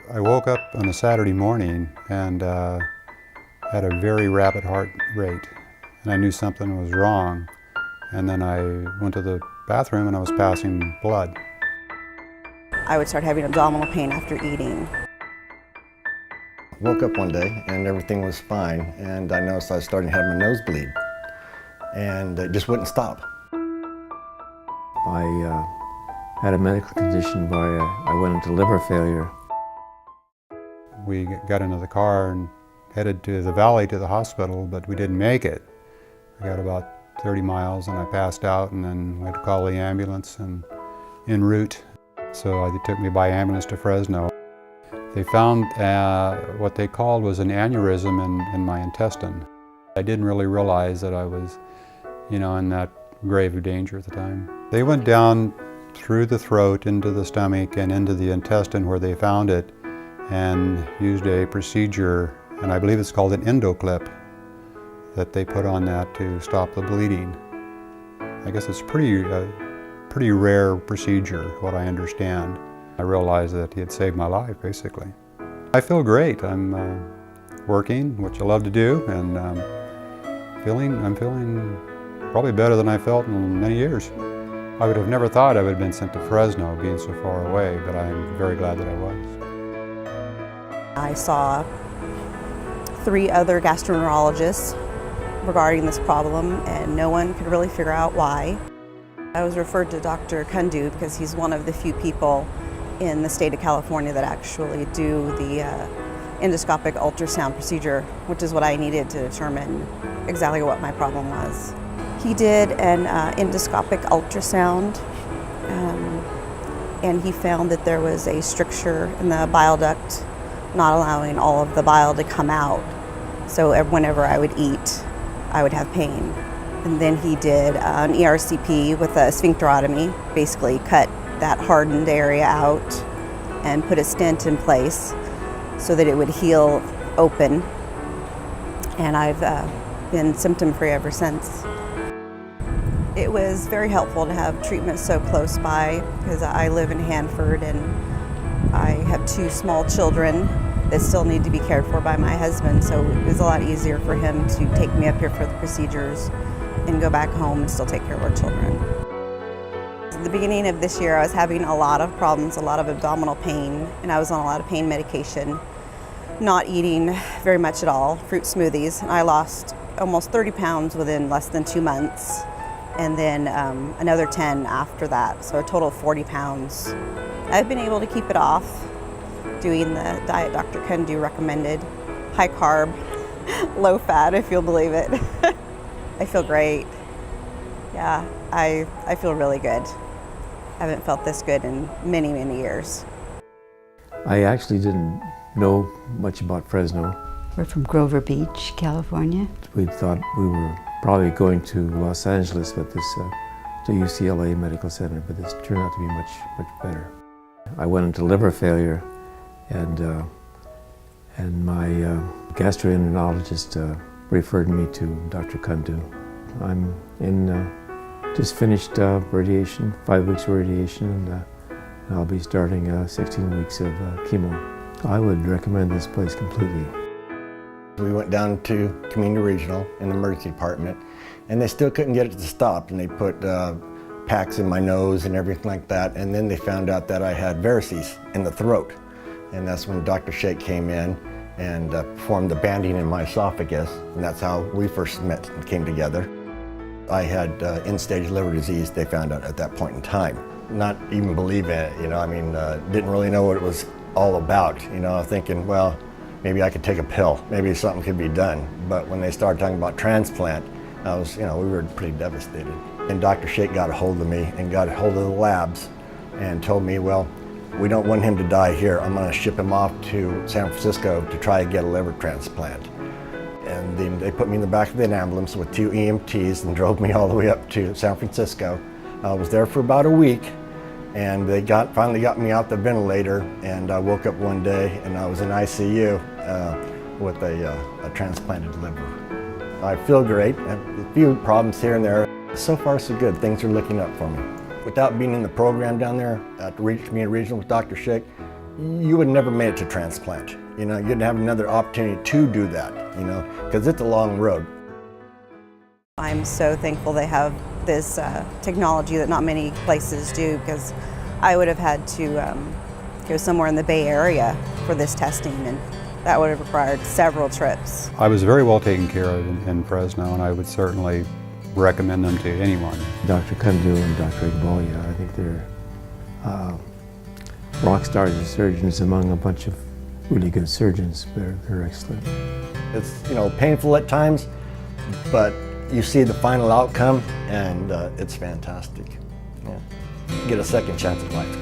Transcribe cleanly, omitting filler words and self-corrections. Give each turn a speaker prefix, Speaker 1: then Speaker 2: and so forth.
Speaker 1: I woke up on a Saturday morning and had a very rapid heart rate, and I knew something was wrong. And then I went to the bathroom and I was passing blood.
Speaker 2: I would start having abdominal pain after eating.
Speaker 3: Woke up one day and everything was fine, and I noticed I was starting to have my nose bleed, and it just wouldn't stop.
Speaker 4: I had a medical condition where I went into liver failure.
Speaker 1: We got into the car and headed to the valley to the hospital, but we didn't make it. We got about 30 miles and I passed out, and then we had to call the ambulance and en route. So they took me by ambulance to Fresno. They found what they called was an aneurysm in my intestine. I didn't really realize that I was, in that grave of danger at the time. They went down through the throat into the stomach and into the intestine where they found it, and used a procedure, and I believe it's called an endoclip, that they put on that to stop the bleeding. I guess it's pretty rare procedure, what I understand. I realized that he had saved my life, basically. I feel great. I'm working, which I love to do, and I'm feeling probably better than I felt in many years. I would have never thought I would have been sent to Fresno, being so far away, but I'm very glad that I was.
Speaker 2: I saw 3 other gastroenterologists regarding this problem, and no one could really figure out why. I was referred to Dr. Kundu because he's one of the few people in the state of California that actually do the endoscopic ultrasound procedure, which is what I needed to determine exactly what my problem was. He did an endoscopic ultrasound, and he found that there was a stricture in the bile duct, not allowing all of the bile to come out. So whenever I would eat, I would have pain. And then he did an ERCP with a sphincterotomy, basically cut that hardened area out and put a stent in place so that it would heal open. And I've been symptom-free ever since. It was very helpful to have treatment so close by, because I live in Hanford and I have 2 small children that still need to be cared for by my husband, so it was a lot easier for him to take me up here for the procedures and go back home and still take care of our children. At the beginning of this year, I was having a lot of problems, a lot of abdominal pain, and I was on a lot of pain medication, not eating very much at all, fruit smoothies. And I lost almost 30 pounds within less than 2 months, and then another 10 after that, so a total of 40 pounds. I've been able to keep it off, doing the diet Dr. Kundu recommended, high carb, low fat, if you'll believe it. I feel great. Yeah, I feel really good. I haven't felt this good in many, many years.
Speaker 4: I actually didn't know much about Fresno.
Speaker 5: We're from Grover Beach, California.
Speaker 4: We thought we were probably going to Los Angeles with this, to UCLA Medical Center, but this turned out to be much, much better. I went into liver failure, and my gastroenterologist referred me to Dr. Kundu. I'm in just finished radiation, 5 weeks of radiation, and I'll be starting 16 weeks of chemo. I would recommend this place completely.
Speaker 3: We went down to Community Regional in the emergency department, and they still couldn't get it to stop, and they put packs in my nose and everything like that, and then they found out that I had varices in the throat. And that's when Dr. Shake came in and performed the banding in my esophagus, and that's how we first met and came together. I had end-stage liver disease, they found out at that point in time. Not even believing it, didn't really know what it was all about, thinking, well, maybe I could take a pill, maybe something could be done. But when they started talking about transplant, we were pretty devastated. And Dr. Shake got a hold of me and got a hold of the labs and told me, well, we don't want him to die here. I'm going to ship him off to San Francisco to try and get a liver transplant. And then they put me in the back of an ambulance with 2 EMTs and drove me all the way up to San Francisco. I was there for about a week, and they finally got me out the ventilator, and I woke up one day and I was in ICU with a transplanted liver. I feel great. I have a few problems here and there. So far so good. Things are looking up for me. Without being in the program down there at the Community Regional with Dr. Shake, you would never made it to transplant. You know, you'd have another opportunity to do that, you know, because it's a long road.
Speaker 2: I'm so thankful they have this technology that not many places do, because I would have had to go somewhere in the Bay Area for this testing, and that would have required several trips.
Speaker 1: I was very well taken care of in Fresno, and I would certainly recommend them to anyone.
Speaker 4: Dr. Kundu and Dr. Iqbalia, I think they're rock stars as surgeons among a bunch of really good surgeons. They're excellent.
Speaker 3: It's, you know, painful at times, but you see the final outcome, and it's fantastic. Yeah. You get a second chance at life.